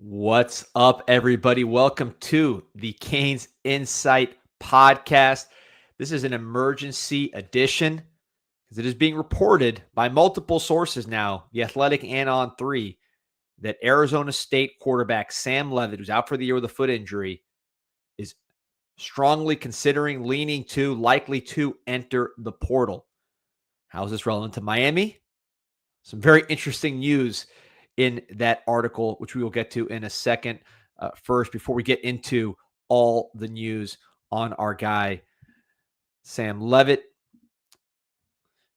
What's up, everybody? Welcome to the Canes Insight Podcast. This is an emergency edition because it is being reported by multiple sources now, The Athletic and On3, that Arizona State quarterback Sam Leavitt, who's out for the year with a foot injury, is strongly considering, leaning to, likely to enter the portal. How is this relevant to Miami? Some very interesting news in that article, which we will get to in a second. First, before we get into all the news on our guy, Sam Leavitt.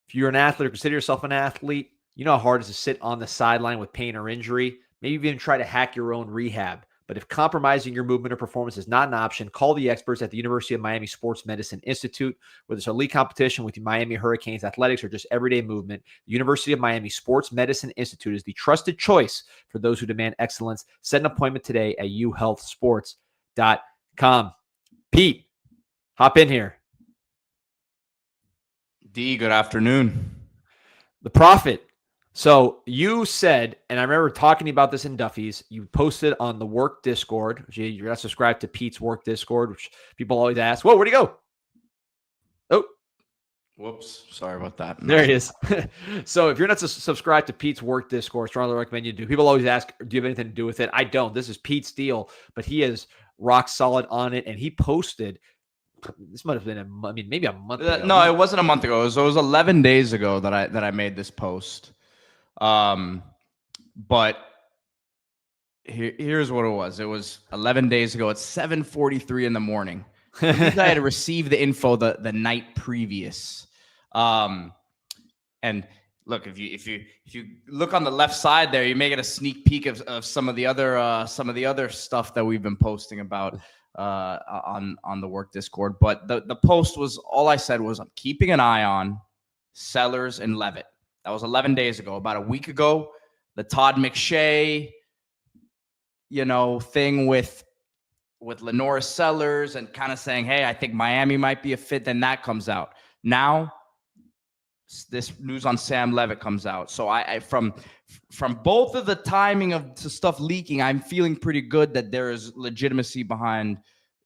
If you're an athlete or consider yourself an athlete, you know how hard it is to sit on the sideline with pain or injury. Maybe even try to hack your own rehab. But if compromising your movement or performance is not an option, call the experts at the University of Miami Sports Medicine Institute. Whether it's a league competition with the Miami Hurricanes athletics or just everyday movement, the University of Miami Sports Medicine Institute is the trusted choice for those who demand excellence. Set an appointment today at uhealthsports.com. Pete, hop in here. D, good afternoon. The Prophet. So you said, and I remember talking about this in Duffy's, you posted on the work Discord. You're not subscribed to Pete's work Discord, which people always ask, whoa, where'd he go? Oh. Whoops. Sorry about that. There he is. So if you're not subscribed to Pete's work Discord, strongly recommend you do. People always ask, do you have anything to do with it? I don't. This is Pete's deal, but he is rock solid on it. And he posted, this might have been, maybe a month ago. No, it wasn't a month ago. It was 11 days ago that I made this post. But here's what it was. It was 11 days ago at 7:43 in the morning. I had received the info the night previous. And look, if you look on the left side there, you may get a sneak peek of some of the other stuff that we've been posting about on the work Discord. But the post was, all I said was, I'm keeping an eye on Sellers and Leavitt. That was 11 days ago. About a week ago, the Todd McShay, thing with Lenora Sellers and kind of saying, hey, I think Miami might be a fit. Then that comes out. Now, this news on Sam Leavitt comes out. So I from both of the timing of the stuff leaking, I'm feeling pretty good that there is legitimacy behind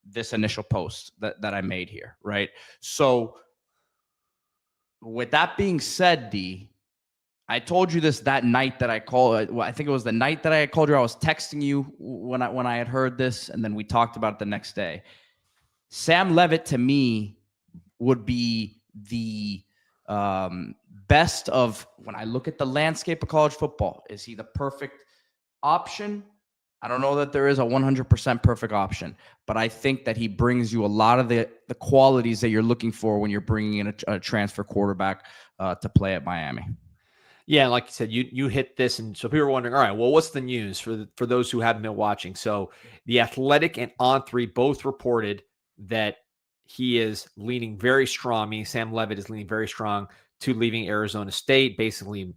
this initial post that I made here, right? So with that being said, D, I told you this that night that I called. I think it was the night that I called you. I was texting you when I had heard this, and then we talked about it the next day. Sam Leavitt, to me, would be the best of, when I look at the landscape of college football. Is he the perfect option? I don't know that there is a 100% perfect option, but I think that he brings you a lot of the qualities that you're looking for when you're bringing in a transfer quarterback to play at Miami. Yeah, like you said, you hit this, and so people are wondering, all right, well, what's the news for those who haven't been watching? So the Athletic and On3 both reported that he is leaning very strong. Meaning Sam Leavitt is leaning very strong to leaving Arizona State. Basically,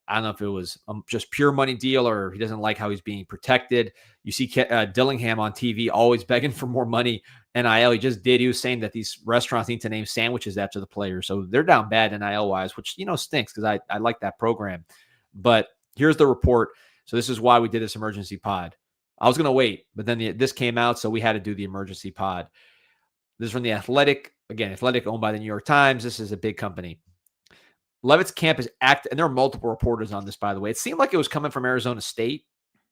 I don't know if it was just pure money deal or he doesn't like how he's being protected. You see Dillingham on TV always begging for more money. NIL, he just did. He was saying that these restaurants need to name sandwiches after the players. So they're down bad NIL-wise, which, stinks because I like that program. But here's the report. So this is why we did this emergency pod. I was going to wait, but then this came out, so we had to do the emergency pod. This is from The Athletic. Again, Athletic owned by the New York Times. This is a big company. Leavitt's camp is active, and there are multiple reporters on this, by the way. It seemed like it was coming from Arizona State,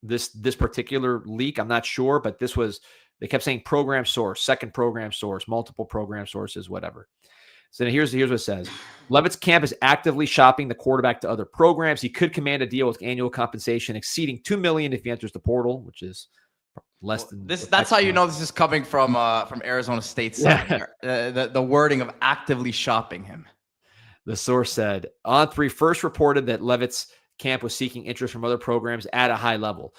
this particular leak. I'm not sure, but this was, they kept saying program source, second program source, multiple program sources, whatever. So here's what it says. Leavitt's camp is actively shopping the quarterback to other programs. He could command a deal with annual compensation exceeding $2 million if he enters the portal, which is less than this. That's how you know this is coming from Arizona State side. Yeah. The wording of actively shopping him. The source said, On3 first reported that Leavitt's camp was seeking interest from other programs at a high level.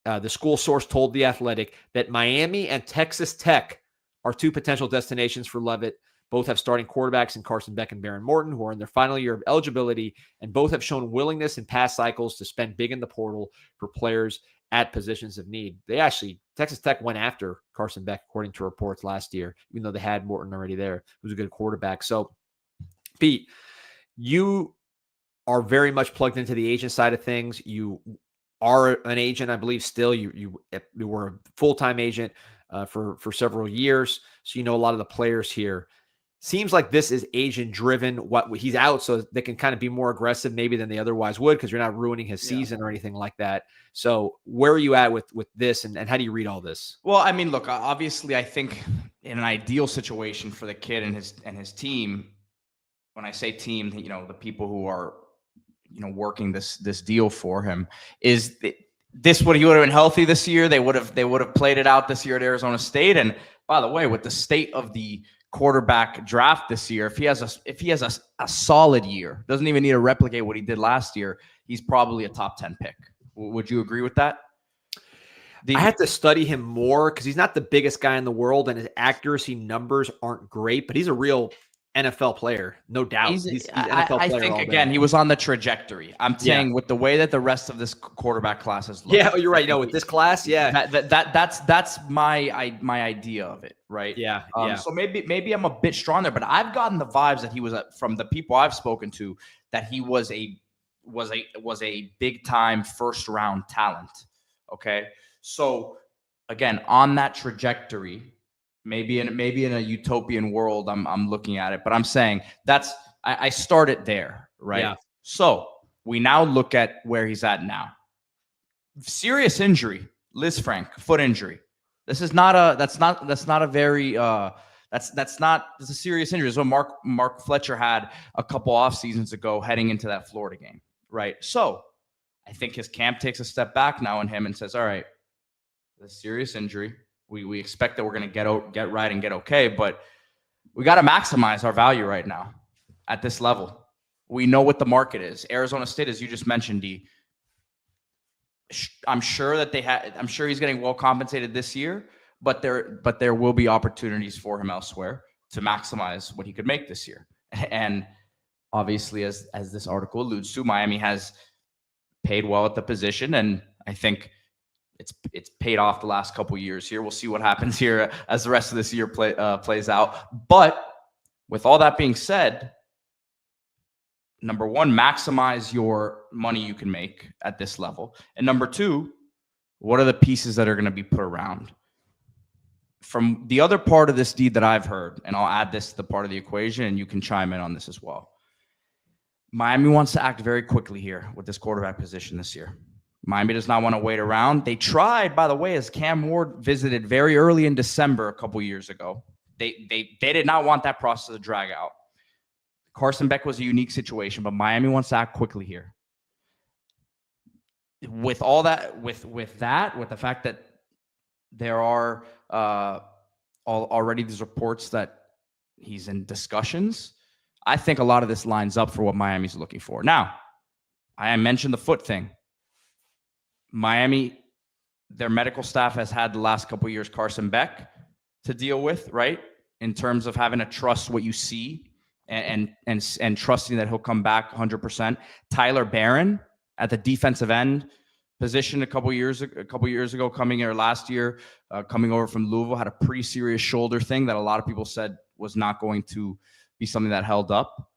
The school source told The Athletic that Miami and Texas Tech are two potential destinations for Leavitt. Both have starting quarterbacks in Carson Beck and Baron Morton, who are in their final year of eligibility, and both have shown willingness in past cycles to spend big in the portal for players at positions of need. Texas Tech went after Carson Beck, according to reports last year, even though they had Morton already there, who's a good quarterback. So, Pete, you are very much plugged into the agent side of things. You are an agent, I believe. Still, you were a full-time agent for several years, so you know a lot of the players here. Seems like this is agent driven. What he's out, so they can kind of be more aggressive maybe than they otherwise would, because you're not ruining his season or anything like that. So where are you at with this, and how do you read all this? Well, I mean, look, obviously, I think in an ideal situation for the kid and his team, when I say team, you know, the people who are, you know, working this deal for him, is this would he would have been healthy this year. They would have played it out this year at Arizona State. And by the way, with the state of the quarterback draft this year, if he has a solid year, doesn't even need to replicate what he did last year, he's probably a top 10 pick. Would you agree with that? I have to study him more because he's not the biggest guy in the world, and his accuracy numbers aren't great, but he's a real NFL player, no doubt. He's NFL player. I think, again, he was on the trajectory. I'm saying with the way that the rest of this quarterback class is looking. Yeah, you're right. No, with this class, that's my idea of it, right? Yeah. So maybe I'm a bit strong there, but I've gotten the vibes that he was from the people I've spoken to, that he was a big time first round talent. Okay, so again, on that trajectory. Maybe in a utopian world, I'm looking at it, but I'm saying I started there, right? Yeah. So we now look at where he's at now. Serious injury, Liz Frank, foot injury. This is not a serious injury. It's what Mark Fletcher had a couple off seasons ago heading into that Florida game, right? So I think his camp takes a step back now in him and says, all right, the serious injury. We expect that we're going to get right and get okay, but we got to maximize our value right now at this level. We know what the market is. Arizona State, as you just mentioned, D. I'm sure he's getting well compensated this year, but there will be opportunities for him elsewhere to maximize what he could make this year. And obviously, as this article alludes to, Miami has paid well at the position, and I think it's paid off the last couple of years here. We'll see what happens here as the rest of this year plays out. But with all that being said, number one, maximize your money you can make at this level. And number two, what are the pieces that are going to be put around? From the other part of this deed that I've heard, and I'll add this to the part of the equation, and you can chime in on this as well. Miami wants to act very quickly here with this quarterback position this year. Miami does not want to wait around. They tried, by the way, as Cam Ward visited very early in December a couple years ago. They did not want that process to drag out. Carson Beck was a unique situation, but Miami wants to act quickly here. With all that, with the fact that there are already these reports that he's in discussions, I think a lot of this lines up for what Miami's looking for. Now, I mentioned the foot thing. Miami, their medical staff has had the last couple of years Carson Beck to deal with, right? In terms of having to trust what you see and trusting that he'll come back 100%. Tyler Barron at the defensive end position a couple years ago, coming here last year, coming over from Louisville, had a pretty serious shoulder thing that a lot of people said was not going to be something that held up.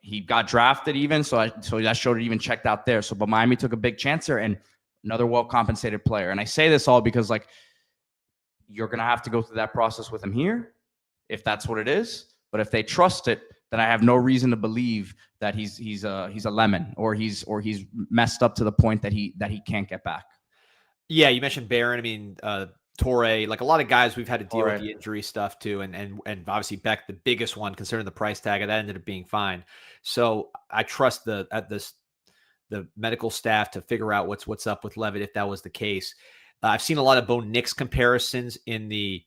He got drafted even, so that showed it even checked out there. So, but Miami took a big chance there, and another well-compensated player. And I say this all because, like, you're going to have to go through that process with him here, if that's what it is. But if they trust it, then I have no reason to believe that he's a lemon or he's messed up to the point that he can't get back. Yeah, you mentioned Barron. I mean, Torre, like a lot of guys we've had to deal with the injury stuff too, and obviously Beck, the biggest one, considering the price tag, that ended up being fine. So I trust the medical staff to figure out what's up with Leavitt if that was the case. I've seen a lot of Bo Nix comparisons in the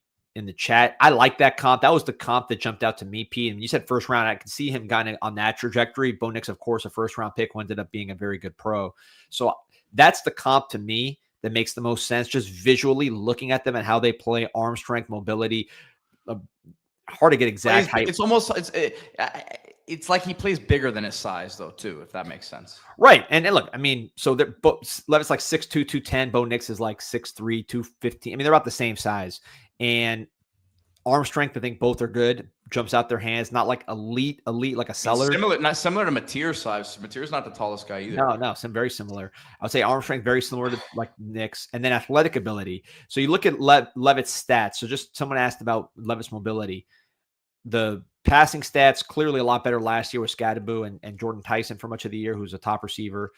chat. I like that comp. That was the comp that jumped out to me, Pete. And you said first round. I could see him going on that trajectory. Bo Nix, of course, a first round pick, who ended up being a very good pro. So that's the comp to me that makes the most sense. Just visually looking at them and how they play, arm strength, mobility. Hard to get exact height. It's almost it's like he plays bigger than his size, though, too, if that makes sense. Right. And look, I mean, so Levitt's like 6'2", 210. Bo Nix is like 6'3", 215. I mean, they're about the same size. And arm strength, I think both are good. jumps out their hands. Not like elite like a Seller. Not similar to Mateer size. Mateer's not the tallest guy either. No, very similar. I would say arm strength very similar to like Nix, and then athletic ability. So you look at Leavitt's stats. So just someone asked about Leavitt's mobility. The passing stats clearly a lot better last year with Scadaboo and Jordan Tyson for much of the year, who's a top receiver.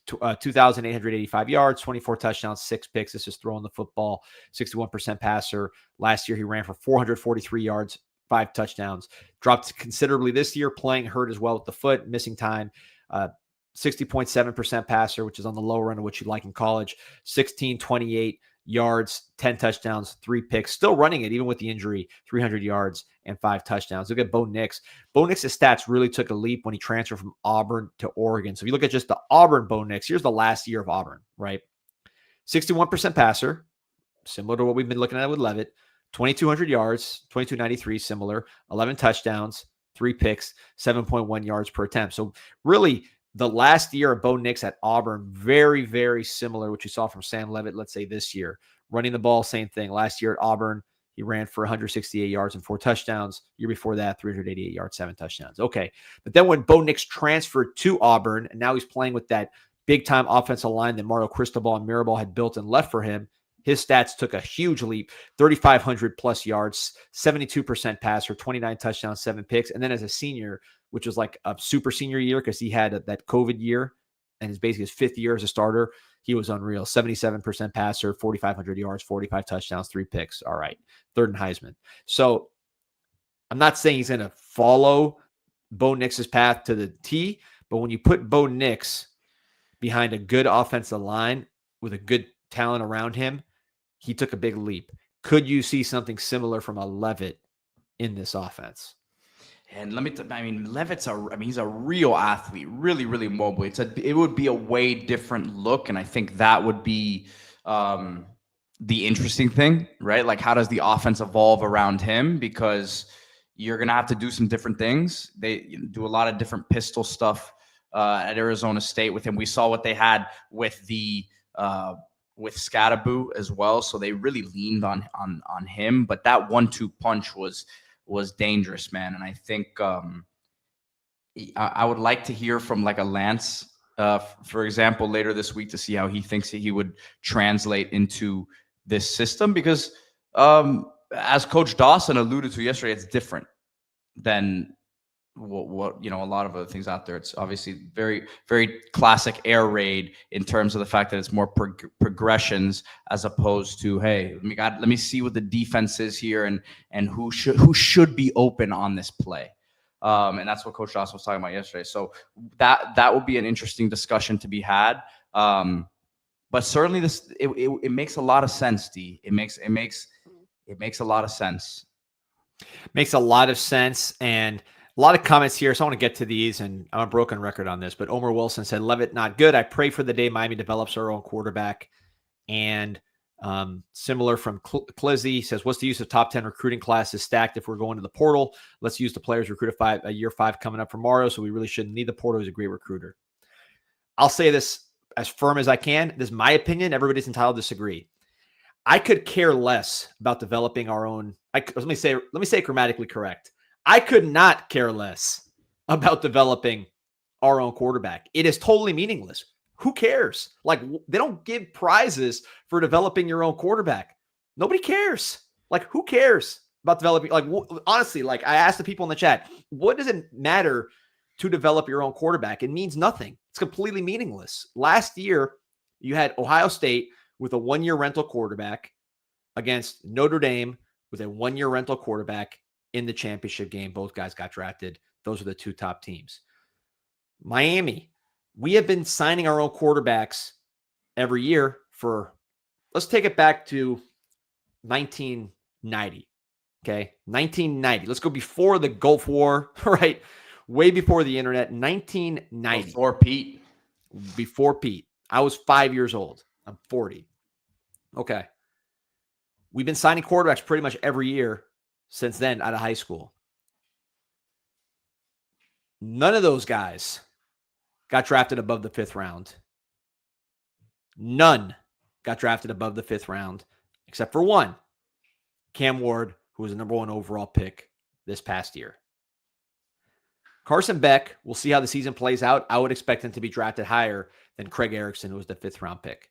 2,885 yards, 24 touchdowns, 6 picks. This is throwing the football, 61% passer. Last year, he ran for 443 yards, 5 touchdowns. Dropped considerably this year, playing hurt as well with the foot, missing time. 60.7% passer, which is on the lower end of what you'd like in college. 1628 yards, 10 touchdowns, 3 picks. Still running it, even with the injury, 300 yards and 5 touchdowns. Look at Bo Nix. Bo Nix's stats really took a leap when he transferred from Auburn to Oregon. So if you look at just the Auburn Bo Nix, here's the last year of Auburn, right? 61% passer, similar to what we've been looking at with Leavitt. 2,200 yards, 2,293, similar. 11 touchdowns, 3 picks, 7.1 yards per attempt. So really, the last year of Bo Nix at Auburn, very, very similar what you saw from Sam Leavitt, let's say this year. Running the ball, same thing. Last year at Auburn, he ran for 168 yards and 4 touchdowns. Year before that, 388 yards, 7 touchdowns. Okay. But then when Bo Nix transferred to Auburn, and now he's playing with that big-time offensive line that Mario Cristobal and Mirabal had built and left for him, his stats took a huge leap. 3,500 plus yards, 72% passer, 29 touchdowns, 7 picks. And then as a senior, which was like a super senior year because he had that COVID year and is basically his 5th year as a starter, he was unreal. 77% passer, 4,500 yards, 45 touchdowns, 3 picks. All right. 3rd in Heisman. So I'm not saying he's going to follow Bo Nix's path to the T, but when you put Bo Nix behind a good offensive line with a good talent around him, he took a big leap. Could you see something similar from a Leavitt in this offense? And Leavitt's he's a real athlete, really, really mobile. It would be a way different look. And I think that would be the interesting thing, right? Like, how does the offense evolve around him? Because you're going to have to do some different things. They do a lot of different pistol stuff at Arizona State with him. We saw what they had with with Scadaboo as well. So they really leaned on him, but that 1-2 punch was dangerous, man. And I think I would like to hear from like a Lance, for example, later this week to see how he thinks that he would translate into this system. Because as Coach Dawson alluded to yesterday, it's different than what a lot of other things out there. It's obviously very, very classic air raid in terms of the fact that it's more progressions as opposed to, hey, let me see what the defense is here and who should be open on this play. And that's what Coach Dawson was talking about yesterday. So that would be an interesting discussion to be had. But certainly it makes a lot of sense, D. It makes a lot of sense. Makes a lot of sense. And a lot of comments here, so I want to get to these, and I'm a broken record on this, but Omer Wilson said, Leavitt, not good. I pray for the day Miami develops our own quarterback. And similar from Clizzy says, what's the use of top 10 recruiting classes stacked if we're going to the portal? Let's use the players recruited year 5 coming up for Mario, so we really shouldn't need the portal. He's a great recruiter. I'll say this as firm as I can. This is my opinion. Everybody's entitled to disagree. I could care less about developing our own. Let me say it grammatically correct. I could not care less about developing our own quarterback. It is totally meaningless. Who cares? Like, they don't give prizes for developing your own quarterback. Nobody cares. Like, who cares about developing? Like, honestly, like I asked the people in the chat, what does it matter to develop your own quarterback? It means nothing. It's completely meaningless. Last year, you had Ohio State with a 1-year rental quarterback against Notre Dame with a 1-year rental quarterback in the championship game. Both guys got drafted. Those are the 2 top teams. Miami, we have been signing our own quarterbacks every year for, let's take it back to 1990. Okay. 1990. Let's go before the Gulf War, right? Way before the internet. 1990. Before Pete. I was 5 years old. I'm 40. Okay. We've been signing quarterbacks pretty much every year since then out of high school. None of those guys got drafted above the 5th round. None got drafted above the 5th round, except for one, Cam Ward, who was the number 1 overall pick this past year. Carson Beck, we'll see how the season plays out. I would expect him to be drafted higher than Craig Erickson, who was the 5th-round pick.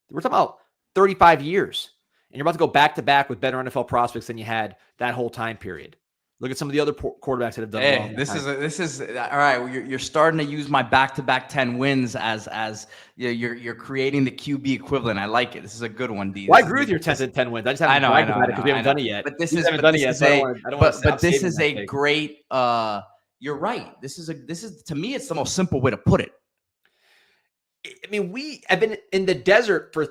We're talking about 35 years, and you're about to go back-to-back with better NFL prospects than you had that whole time period. Look at some of the other quarterbacks that have done well. This is all right. You're starting to use my back-to-back 10 wins as you're creating the QB equivalent. I like it. This is a good one, D. Well, I agree with your 10 wins. I just haven't bragged about it because we haven't done it yet. But this is a great. You're right. This is to me, it's the most simple way to put it. I mean, we have been in the desert for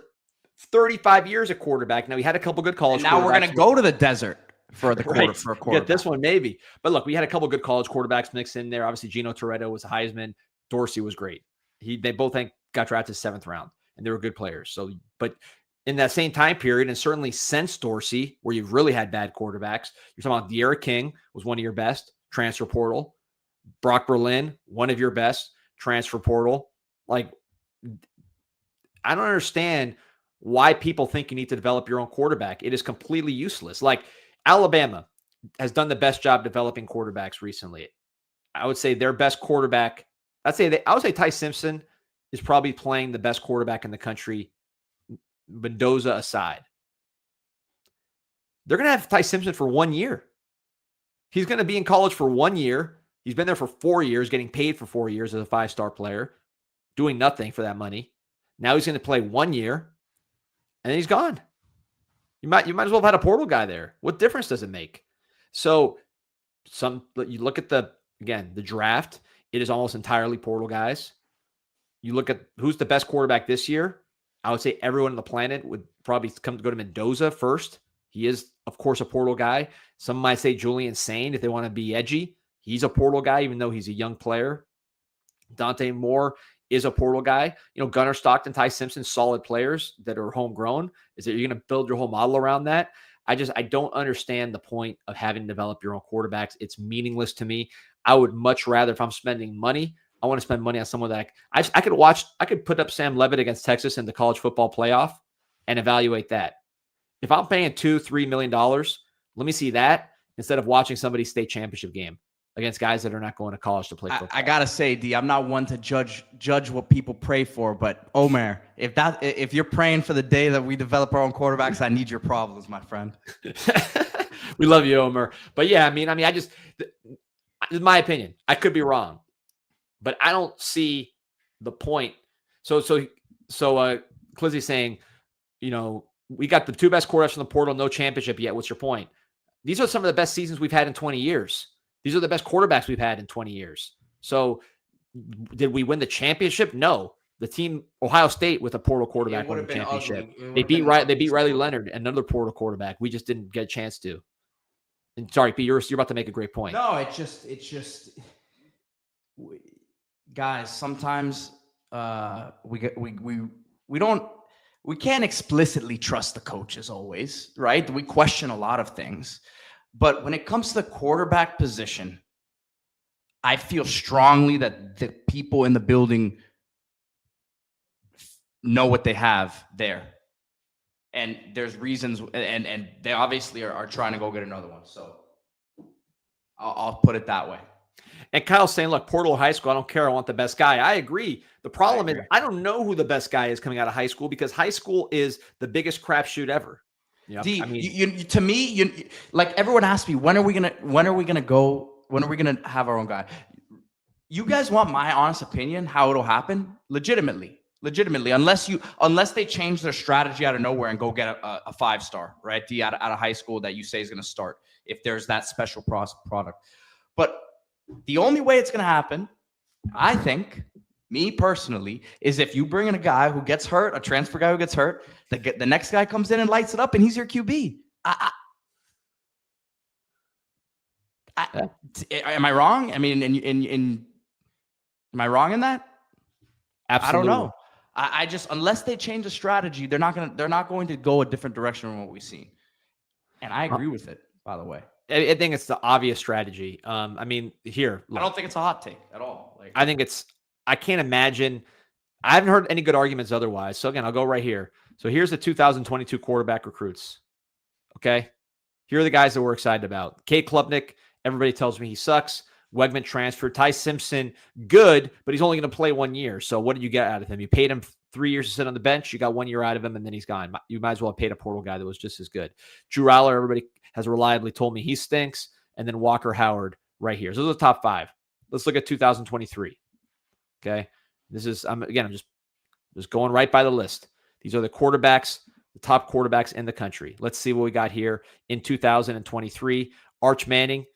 35 years at quarterback. Now we had a couple good college. And now we're going to go to the desert. For a quarterback. Get this one, maybe. But look, we had a couple good college quarterbacks mixed in there. Obviously, Gino Toretto was a Heisman. Dorsey was great. They both got drafted 7th round, and they were good players. So, but in that same time period, and certainly since Dorsey, where you've really had bad quarterbacks, you're talking about De'Ara King was one of your best, transfer portal. Brock Berlin, one of your best, transfer portal. Like, I don't understand why people think you need to develop your own quarterback. It is completely useless. Like, Alabama has done the best job developing quarterbacks recently. I would say their best quarterback, I would say Ty Simpson is probably playing the best quarterback in the country, Mendoza aside. They're going to have Ty Simpson for 1 year. He's going to be in college for 1 year. He's been there for 4 years, getting paid for 4 years as a 5-star player, doing nothing for that money. Now he's going to play 1 year, and then he's gone. You might as well have had a portal guy there. What difference does it make? So you look at the draft, it is almost entirely portal guys. You look at who's the best quarterback this year. I would say everyone on the planet would probably go to Mendoza first. He is, of course, a portal guy. Some might say Julian Sain if they want to be edgy. He's a portal guy, even though he's a young player. Dante Moore is a portal guy. You know, Gunnar Stockton, Ty Simpson, solid players that are homegrown. Is that you're going to build your whole model around that? I don't understand the point of having to develop your own quarterbacks. It's meaningless to me. I would much rather, if I'm spending money, I want to spend money on someone that I could put up Sam Leavitt against Texas in the college football playoff and evaluate that. If I'm paying $2-3 million, let me see that instead of watching somebody's state championship game against guys that are not going to college to play football. I gotta say, D, I'm not one to judge what people pray for, but Omer, if you're praying for the day that we develop our own quarterbacks, I need your problems, my friend. We love you, Omer. But yeah, I mean, this is my opinion. I could be wrong, but I don't see the point. So Clizzy's saying, you know, we got the 2 best quarterbacks from the portal, no championship yet. What's your point? These are some of the best seasons we've had in 20 years. These are the best quarterbacks we've had in 20 years. So did we win the championship? No. The team, Ohio State, with a portal quarterback won the championship. They beat Riley Leonard, another portal quarterback. We just didn't get a chance to. And sorry, Pete, you're about to make a great point. No, it's just guys, sometimes we can't explicitly trust the coaches always, right? We question a lot of things. But when it comes to the quarterback position, I feel strongly that the people in the building know what they have there. And there's reasons, and they obviously are trying to go get another one. So I'll put it that way. And Kyle's saying, look, portal high school, I don't care. I want the best guy. I agree. The problem is I don't know who the best guy is coming out of high school because high school is the biggest crapshoot ever. Yeah, D, to me, like everyone asks me, when are we gonna have our own guy? You guys want my honest opinion how it'll happen? Legitimately, unless they change their strategy out of nowhere and go get a 5-star, right? D out of high school that you say is gonna start if there's that special product. But the only way it's gonna happen, I think, me personally, is if you bring in a guy who gets hurt, a transfer guy who gets hurt, the next guy comes in and lights it up, and he's your QB. Am I wrong? I mean, am I wrong in that? Absolutely. I don't know. I just, unless they change the strategy, they're not going to go a different direction from what we've seen. And I agree with it, by the way. I think it's the obvious strategy. I mean, here. Look, I don't think it's a hot take at all. I can't imagine. I haven't heard any good arguments otherwise. So again, I'll go right here. So here's the 2022 quarterback recruits. Okay. Here are the guys that we're excited about. Kate Klubnik, everybody tells me he sucks. Wegman transfer. Ty Simpson, good, but he's only going to play 1 year. So what did you get out of him? You paid him 3 years to sit on the bench. You got 1 year out of him, and then he's gone. You might as well have paid a portal guy that was just as good. Drew Rowler, everybody has reliably told me he stinks. And then Walker Howard right here. So those are the top 5. Let's look at 2023. Okay. This is, I'm just going right by the list. These are the quarterbacks, the top quarterbacks in the country. Let's see what we got here in 2023. Arch Manning.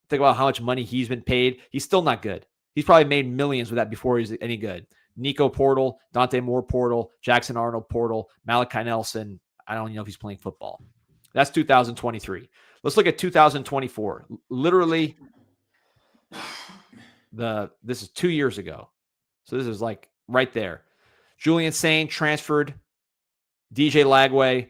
Think about how much money he's been paid. He's still not good. He's probably made millions with that before he's any good. Nico Portal, Dante Moore Portal, Jackson Arnold Portal, Malachi Nelson. I don't even know if he's playing football. That's 2023. Let's look at 2024. Literally, this is 2 years ago. So this is like right there. Julian Sane transferred. DJ Lagway,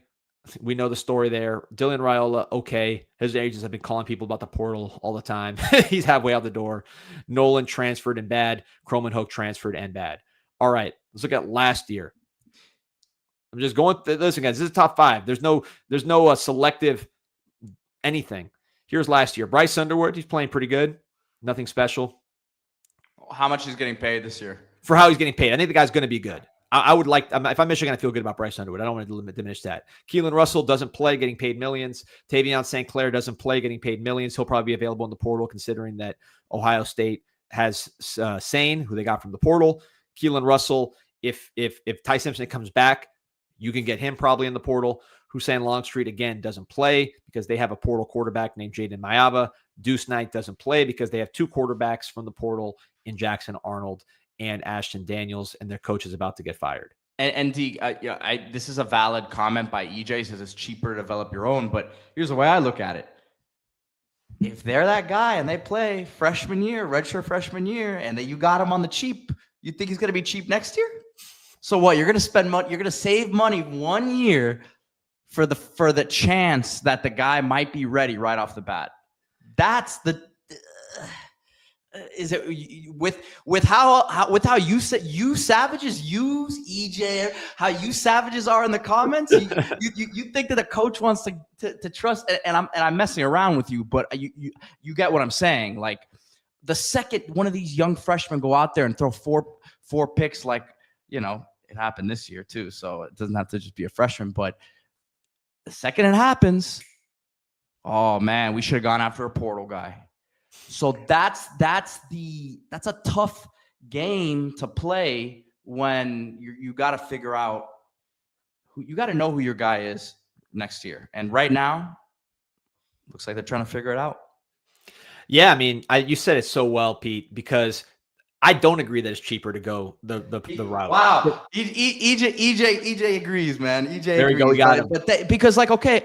we know the story there. Dylan Raiola, okay. His agents have been calling people about the portal all the time. He's halfway out the door. Nolan transferred and bad. Croman Hoke transferred and bad. All right, let's look at last year. I'm just going. Listen, guys, this is top 5. There's no selective anything. Here's last year. Bryce Underwood, he's playing pretty good. Nothing special. How much he's getting paid this year? For how he's getting paid. I think the guy's going to be good. I would like, if I'm Michigan, I feel good about Bryce Underwood. I don't want to diminish that. Keelan Russell doesn't play, getting paid millions. Tavion St. Clair doesn't play, getting paid millions. He'll probably be available in the portal, considering that Ohio State has Sane, who they got from the portal. Keelan Russell, if Ty Simpson comes back, you can get him probably in the portal. Hussein Longstreet, again, doesn't play because they have a portal quarterback named Jaden Mayava. Deuce Knight doesn't play because they have 2 quarterbacks from the portal in Jackson Arnold and Ashton Daniels, and their coach is about to get fired. And D, this is a valid comment by EJ. Says it's cheaper to develop your own, but here's the way I look at it. If they're that guy and they play freshman year, redshirt freshman year, and that you got him on the cheap, you think he's going to be cheap next year? So what? You're going to spend money. You're going to save money 1 year for the chance that the guy might be ready right off the bat. That's the. Is it with how you savages use EJ, how you savages are in the comments? You think that a coach wants to trust, and I'm messing around with you, but you get what I'm saying. Like the second one of these young freshmen go out there and throw four picks, like it happened this year too, so it doesn't have to just be a freshman. But the second it happens, oh man, we should have gone after a portal guy. So that's a tough game to play when you got to figure out you got to know who your guy is next year. And right now, looks like they're trying to figure it out. Yeah, I mean, you said it so well, Pete, because I don't agree that it's cheaper to go the route. Wow, EJ agrees, man. EJ there agrees, we go. We got it. But because okay,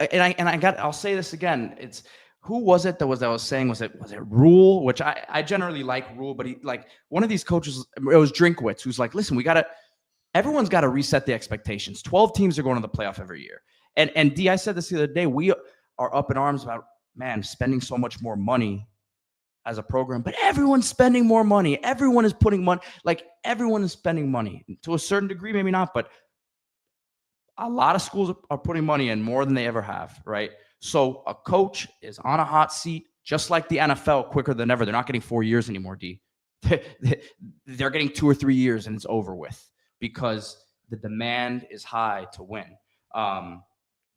I'll say this again. It's. Who was it that was saying, was it Rule, which I generally like Rule, but he one of these coaches, it was Drinkwitz, who's like, listen, everyone's got to reset the expectations. 12 teams are going to the playoff every year. And D, I said this the other day, we are up in arms about, man, spending so much more money as a program, but everyone's spending more money. Everyone is putting money, everyone is spending money to a certain degree, maybe not, but a lot of schools are putting money in more than they ever have, right? So a coach is on a hot seat, just like the NFL, quicker than ever. They're not getting 4 years anymore, D. They're getting 2 or 3 years, and it's over with because the demand is high to win.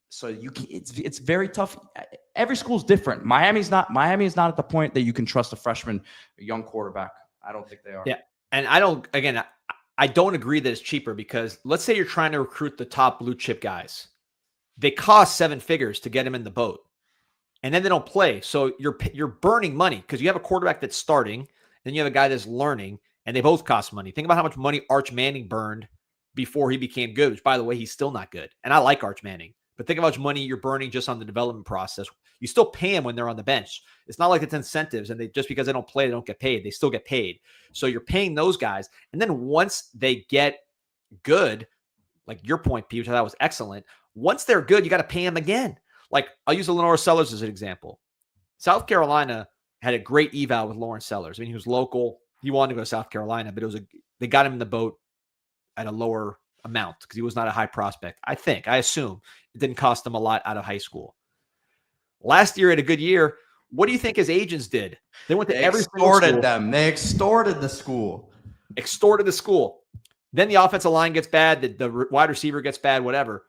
So it's very tough. Every school's different. Miami is not at the point that you can trust a young quarterback. I don't think they are. Yeah, and I don't agree that it's cheaper because let's say you're trying to recruit the top blue chip guys. They cost 7 figures to get him in the boat, and then they don't play. So you're burning money because you have a quarterback that's starting, then you have a guy that's learning, and they both cost money. Think about how much money Arch Manning burned before he became good, which, by the way, he's still not good. And I like Arch Manning, but think of how much money you're burning just on the development process. You still pay them when they're on the bench. It's not like it's incentives, and just because they don't play, they don't get paid. They still get paid. So you're paying those guys, and then once they get good, like your point, Pete, which I thought was excellent. Once they're good, you got to pay them again. Like I'll use Lenore Sellers as an example. South Carolina had a great eval with Lawrence Sellers. I mean, he was local. He wanted to go to South Carolina, but they got him in the boat at a lower amount because he was not a high prospect. I assume it didn't cost them a lot out of high school. Last year had a good year. What do you think his agents did? They went to every extorted them. They extorted the school. Extorted the school. Then the offensive line gets bad. The wide receiver gets bad, whatever.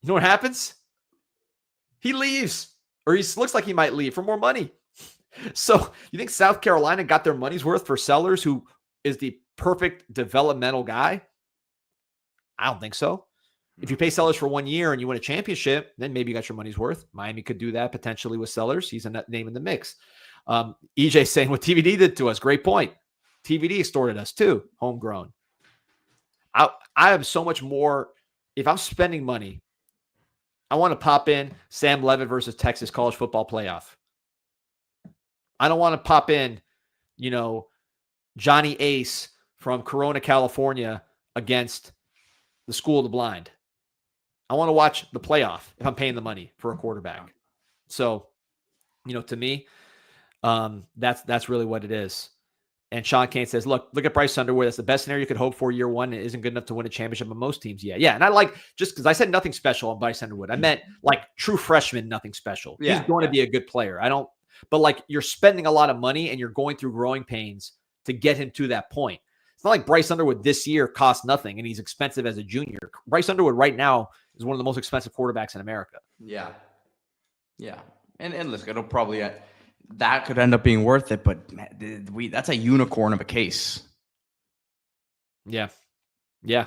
You know what happens? He leaves, or he looks like he might leave for more money. So you think South Carolina got their money's worth for Sellers, who is the perfect developmental guy? I don't think so. If you pay Sellers for 1 year and you win a championship, then maybe you got your money's worth. Miami could do that potentially with Sellers. He's a name in the mix. EJ saying what TVD did to us. Great point. TVD extorted us too. Homegrown. I have so much more. If I'm spending money, I want to pop in Sam Leavitt versus Texas college football playoff. I don't want to pop in, Johnny Ace from Corona, California against the School of the Blind. I want to watch the playoff if I'm paying the money for a quarterback. So, to me, that's really what it is. And Sean Kane says, look at Bryce Underwood. That's the best scenario you could hope for year one. It isn't good enough to win a championship on most teams yet. Yeah. And I like, just because I said nothing special on Bryce Underwood, I meant like true freshman, nothing special. He's going to be a good player. But like you're spending a lot of money and you're going through growing pains to get him to that point. It's not like Bryce Underwood this year cost nothing and he's expensive as a junior. Bryce Underwood right now is one of the most expensive quarterbacks in America. Yeah. Yeah. And listen, it'll probably, that could end up being worth it, but that's a unicorn of a case. Yeah. Yeah.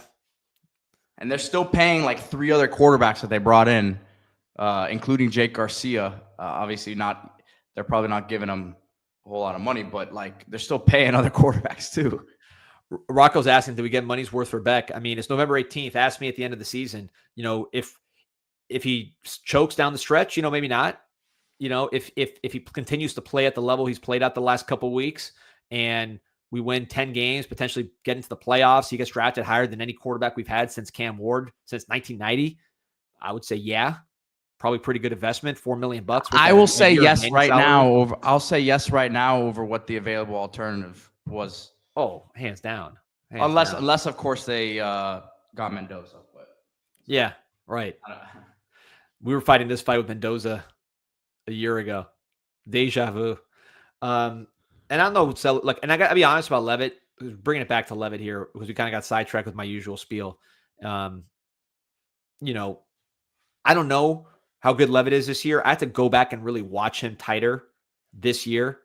And they're still paying like 3 other quarterbacks that they brought in, including Jake Garcia. Obviously they're probably not giving him a whole lot of money, but like they're still paying other quarterbacks too. Rocco's asking, do we get money's worth for Beck? I mean, it's November 18th. Ask me at the end of the season, if he chokes down the stretch, maybe not. If he continues to play at the level he's played at the last couple of weeks and we win 10 games, potentially get into the playoffs, he gets drafted higher than any quarterback we've had since Cam Ward, since 1990. I would say, yeah, probably pretty good investment, $4 million. I will say yes right now. I'll say yes right now over what the available alternative was. Oh, hands down. Unless of course they got Mendoza. But yeah, right. We were fighting this fight with Mendoza a year ago. Deja vu. And I don't know, and I got to be honest about Leavitt, bringing it back to Leavitt here because we kind of got sidetracked with my usual spiel. I don't know how good Leavitt is this year. I have to go back and really watch him tighter this year.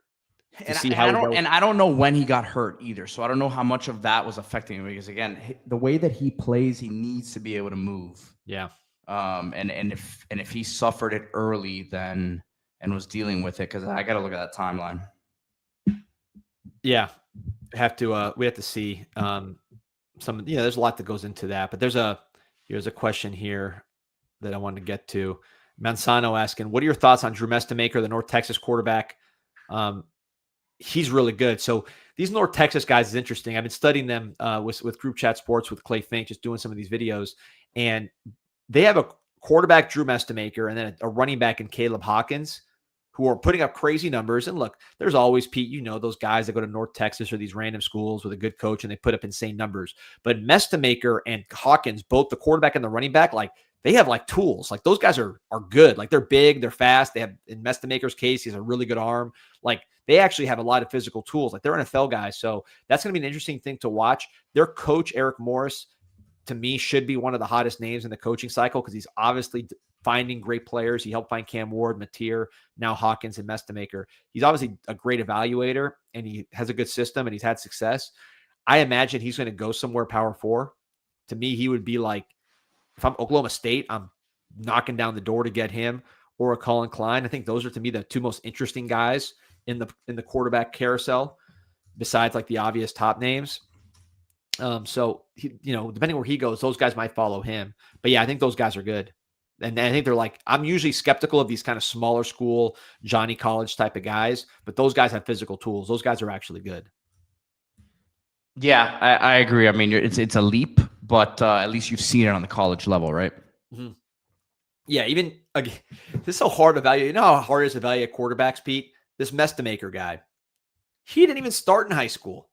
I don't know when he got hurt either. So I don't know how much of that was affecting him because again, the way that he plays, he needs to be able to move. Yeah. And if he suffered it early then and was dealing with it, because I got to look at that timeline. Yeah. We have to see there's a lot that goes into that, but here's a question here that I wanted to get to. Manzano asking, what are your thoughts on Drew Mestemaker, the North Texas quarterback? He's really good. So these North Texas guys is interesting. I've been studying them with Group Chat Sports with Clay Fink, just doing some of these videos. And they have a quarterback, Drew Mestemaker, and then a running back in Caleb Hawkins, who are putting up crazy numbers. And look, there's always, Pete, those guys that go to North Texas or these random schools with a good coach and they put up insane numbers. But Mestemaker and Hawkins, both the quarterback and the running back, they have tools. Those guys are good. They're big, they're fast. They have, in Mestemaker's case, he has a really good arm. They actually have a lot of physical tools. They're NFL guys. So that's going to be an interesting thing to watch. Their coach, Eric Morris, to me, should be one of the hottest names in the coaching cycle because he's obviously finding great players. He helped find Cam Ward, Mateer, now Hawkins and Mestemaker. He's obviously a great evaluator and he has a good system and he's had success. I imagine he's going to go somewhere Power 4. To me, he would be if I'm Oklahoma State, I'm knocking down the door to get him or a Colin Klein. I think those are, to me, the two most interesting guys in the quarterback carousel besides the obvious top names. So depending where he goes, those guys might follow him. But yeah, I think those guys are good. And I think they're I'm usually skeptical of these kind of smaller school, Johnny College type of guys, but those guys have physical tools. Those guys are actually good. Yeah, I agree. I mean, it's a leap, but at least you've seen it on the college level, right? Mm-hmm. Yeah, even again, this is so hard to evaluate. You know how hard it is to evaluate quarterbacks, Pete? This Mestemaker guy, he didn't even start in high school.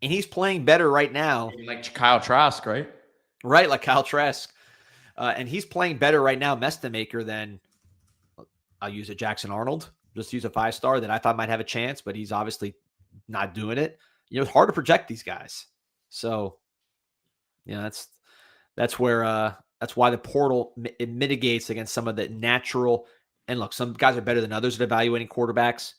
And he's playing better right now. Like Kyle Trask, right? Right, like Kyle Trask. And he's playing better right now, Mestemaker, than I'll use a Jackson Arnold, just use a 5-star that I thought might have a chance, but he's obviously not doing it. It's hard to project these guys. So, that's where that's why the portal it mitigates against some of the natural. And look, some guys are better than others at evaluating quarterbacks.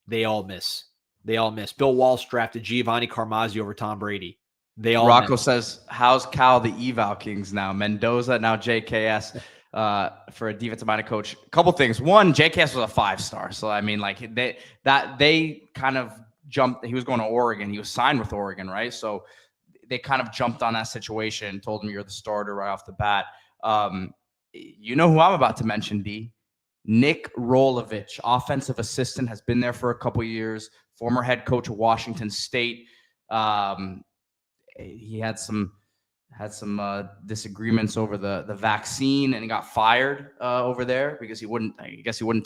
They all miss. Bill Walsh drafted Giovanni Carmazzi over Tom Brady. They all Rocco miss. says, how's Cal the eval Kings now? Mendoza, now JKS for a defensive minded coach. A couple things. One, JKS was a 5-star. So, I mean, like they kind of jumped. He was going to Oregon. He was signed with Oregon, right? So they kind of jumped on that situation, told him you're the starter right off the bat. You know who I'm about to mention, D? Nick Rolovich, offensive assistant, has been there for a couple years, former head coach of Washington State. He had some disagreements over the vaccine, and he got fired over there because he wouldn't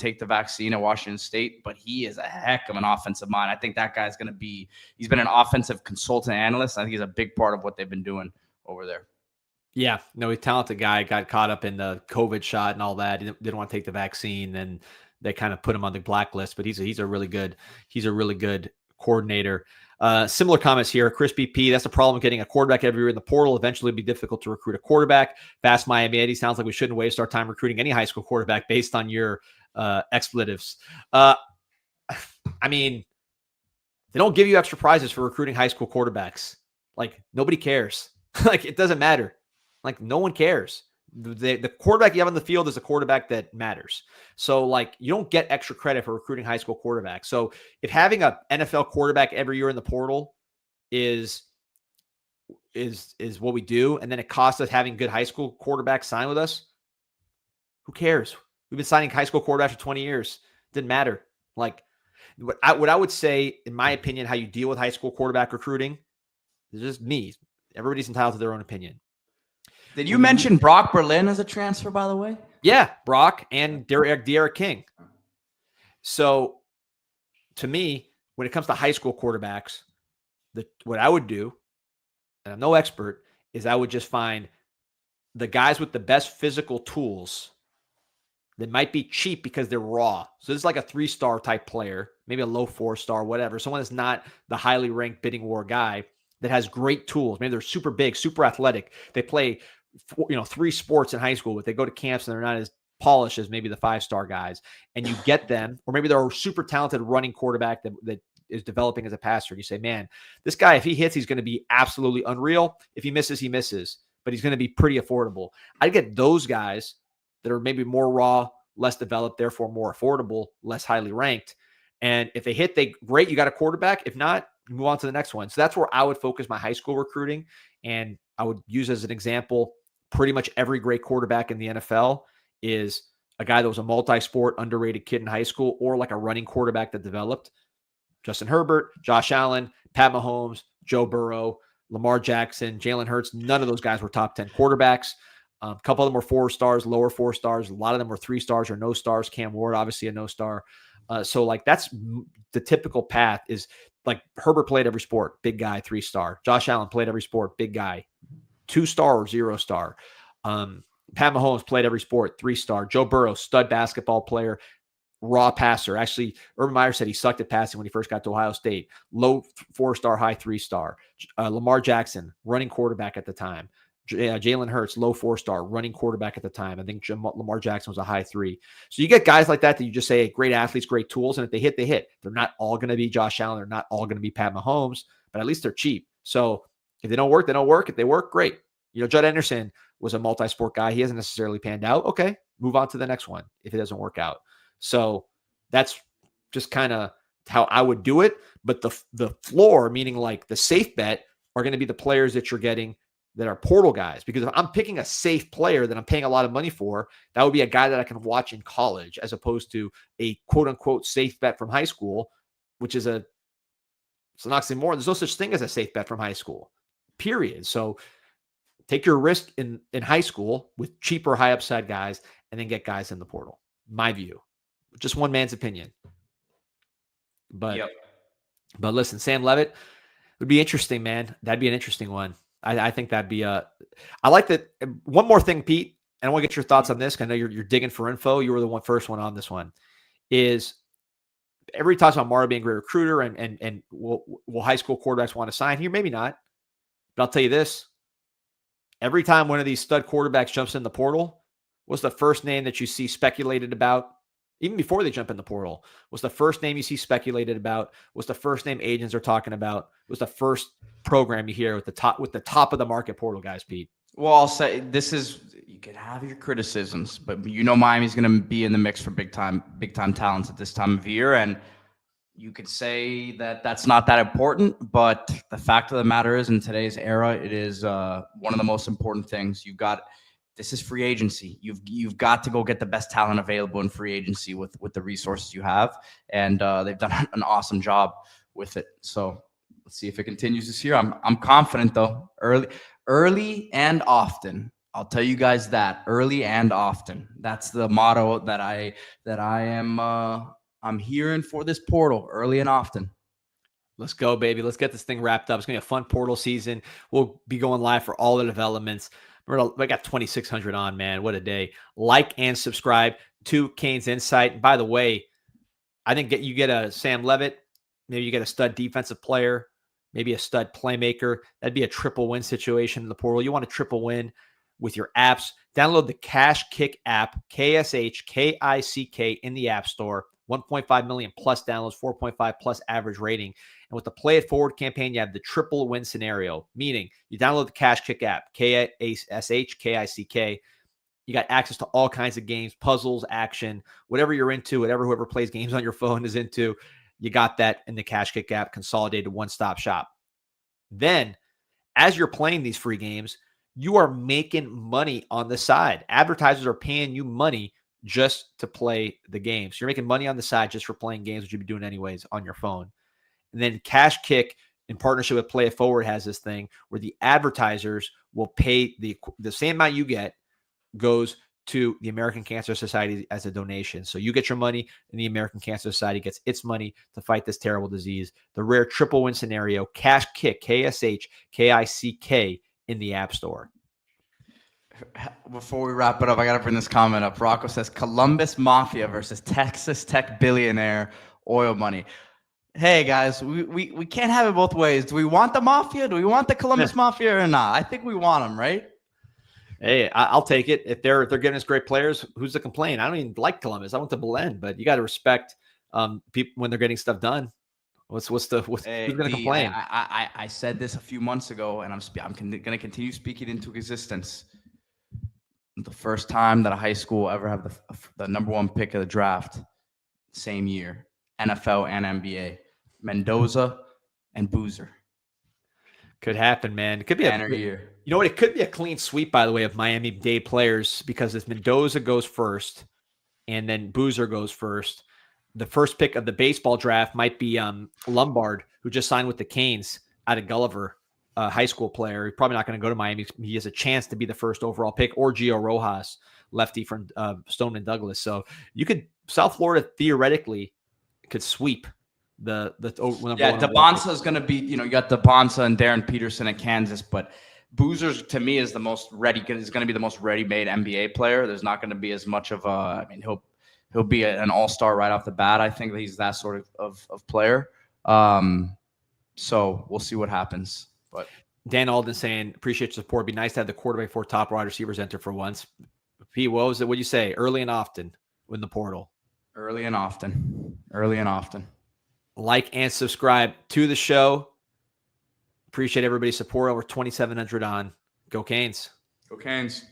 take the vaccine at Washington State. But he is a heck of an offensive mind. I think that guy's he's been an offensive consultant analyst. I think he's a big part of what they've been doing over there. Yeah, no, he's a talented guy. Got caught up in the COVID shot and all that. He didn't want to take the vaccine, and they kind of put him on the blacklist. But he's a really good coordinator. Similar comments here. Chris BP, that's the problem with getting a quarterback every year in the portal. Eventually it'll be difficult to recruit a quarterback. Fast Miami Eddie, sounds like we shouldn't waste our time recruiting any high school quarterback based on your expletives. I mean, they don't give you extra prizes for recruiting high school quarterbacks. Like, nobody cares. Like, it doesn't matter. Like, no one cares. The quarterback you have on the field is a quarterback that matters. So, like, you don't get extra credit for recruiting high school quarterbacks. So if having an NFL quarterback every year in the portal is what we do, and then it costs us having good high school quarterbacks sign with us, who cares? We've been signing high school quarterbacks for 20 years. Didn't matter. Like, what I would say, in my opinion, how you deal with high school quarterback recruiting is just me. Everybody's entitled to their own opinion. Did you mention Brock Berlin as a transfer, by the way? Yeah, Brock and De'Aaron King. So, to me, when it comes to high school quarterbacks, what I would do, and I'm no expert, is I would just find the guys with the best physical tools that might be cheap because they're raw. So this is like a 3-star type player, maybe a low 4-star, whatever. Someone that's not the highly ranked bidding war guy that has great tools. Maybe they're super big, super athletic. They play 3 sports in high school, but they go to camps and they're not as polished as maybe the 5-star guys. And you get them, or maybe they're a super talented running quarterback that is developing as a passer. And you say, man, this guy, if he hits, he's going to be absolutely unreal. If he misses, he misses, but he's going to be pretty affordable. I'd get those guys that are maybe more raw, less developed, therefore more affordable, less highly ranked. And if they hit, great, you got a quarterback. If not, you move on to the next one. So that's where I would focus my high school recruiting. And I would use as an example, pretty much every great quarterback in the NFL is a guy that was a multi-sport, underrated kid in high school, or like a running quarterback that developed. Justin Herbert, Josh Allen, Pat Mahomes, Joe Burrow, Lamar Jackson, Jalen Hurts. None of those guys were top 10 quarterbacks. A couple of them were 4-stars, lower 4-stars. A lot of them were 3-stars or no stars. Cam Ward, obviously a no star. So like that's the typical path is like Herbert played every sport, big guy, 3-star. Josh Allen played every sport, big guy, 2-star or 0-star. Pat Mahomes played every sport, 3-star. Joe Burrow, stud basketball player, raw passer. Actually, Urban Meyer said he sucked at passing when he first got to Ohio State. Low 4-star, high 3-star. Lamar Jackson, running quarterback at the time. Jalen Hurts, low 4-star, running quarterback at the time. I think Lamar Jackson was a high 3. So you get guys like that you just say, hey, great athletes, great tools. And if they hit, they hit. They're not all going to be Josh Allen. They're not all going to be Pat Mahomes, but at least they're cheap. So if they don't work, they don't work. If they work, great. Judd Anderson was a multi-sport guy. He hasn't necessarily panned out. Okay, move on to the next one if it doesn't work out. So that's just kind of how I would do it. But the floor, meaning like the safe bet, are going to be the players that you're getting that are portal guys. Because if I'm picking a safe player that I'm paying a lot of money for, that would be a guy that I can watch in college as opposed to a quote-unquote safe bet from high school, which is it's an oxymoron. There's no such thing as a safe bet from high school, period. So take your risk in high school with cheaper, high upside guys and then get guys in the portal. My view. Just one man's opinion. But listen, Sam Leavitt would be interesting, man. That'd be an interesting one. I think that'd be I like that. One more thing, Pete. and I want to get your thoughts on this. I know you're digging for info. You were the first one on this one. Is everybody talks about Mara being a great recruiter and will high school quarterbacks want to sign here? Maybe not. But I'll tell you this. Every time one of these stud quarterbacks jumps in the portal, what's the first name that you see speculated about? Even before they jump in the portal, what's the first name you see speculated about? What's the first name agents are talking about? What's the first program you hear with the top of the market portal guys, Pete? Well, I'll say this is, you can have your criticisms, but Miami's going to be in the mix for big time talents at this time of year. And you could say that that's not that important, but the fact of the matter is, in today's era, it is one of the most important things. This is free agency. You've got to go get the best talent available in free agency with the resources you have. And they've done an awesome job with it. So let's see if it continues this year. I'm confident though. Early and often. I'll tell you guys that. Early and often. That's the motto that I'm hearing for this portal. Early and often. Let's go, baby. Let's get this thing wrapped up. It's going to be a fun portal season. We'll be going live for all the developments. I got 2,600 on, man. What a day. Like and subscribe to Kane's Insight. And by the way, I think you get a Sam Leavitt. Maybe you get a stud defensive player, maybe a stud playmaker. That'd be a triple win situation in the portal. You want a triple win with your apps. Download the KashKick app, KashKick in the App Store. 1.5 million plus downloads, 4.5 plus average rating. And with the Play It Forward campaign, you have the triple win scenario, meaning you download the KashKick app, KashKick. You got access to all kinds of games, puzzles, action, whatever you're into, whoever plays games on your phone is into. You got that in the KashKick app, consolidated one-stop shop. Then, as you're playing these free games, you are making money on the side. Advertisers are paying you money just to play the game. So you're making money on the side just for playing games, which you'd be doing anyways on your phone. And then KashKick, in partnership with Play It Forward, has this thing where the advertisers will pay the same amount you get goes to the American Cancer Society as a donation. So you get your money and the American Cancer Society gets its money to fight this terrible disease. The rare triple win scenario, KashKick, KashKick in the App Store. Before we wrap it up, I got to bring this comment up. Rocco says Columbus Mafia versus Texas Tech billionaire oil money. Hey guys, we can't have it both ways. Do we want the Mafia? Do we want the Columbus Mafia or not? I think we want them, right? Hey, I'll take it. If they're giving us great players, who's to complain? I don't even like Columbus. I went to BLOCKBUSTER, but you got to respect people when they're getting stuff done. Who's going to complain? I said this a few months ago, and I'm going to continue speaking into existence. The first time that a high school will ever have the number one pick of the draft, same year, NFL and NBA, Mendoza and Boozer. Could happen, man. It could be a year. You know what? It could be a clean sweep, by the way, of Miami-Dade players, because if Mendoza goes first and then Boozer goes first, the first pick of the baseball draft might be Lombard, who just signed with the Canes out of Gulliver, a high school player. He's probably not going to go to Miami. He has a chance to be the first overall pick, or Gio Rojas, lefty from Stone and Douglas. So South Florida theoretically could sweep DeBonsa is going to be, you got DeBonsa and Darren Peterson at Kansas, but Boozer's to me is going to be the most ready-made NBA player. There's not going to be as much of he'll be an all-star right off the bat. I think that he's that sort of player. So we'll see what happens. But Dan Alden saying, appreciate your support. It'd be nice to have the quarterback for top wide receivers enter for once. Pete, what was it? What'd you say? Early and often in the portal. Early and often. Like and subscribe to the show. Appreciate everybody's support. Over 2,700 on. Go Canes. Go Canes.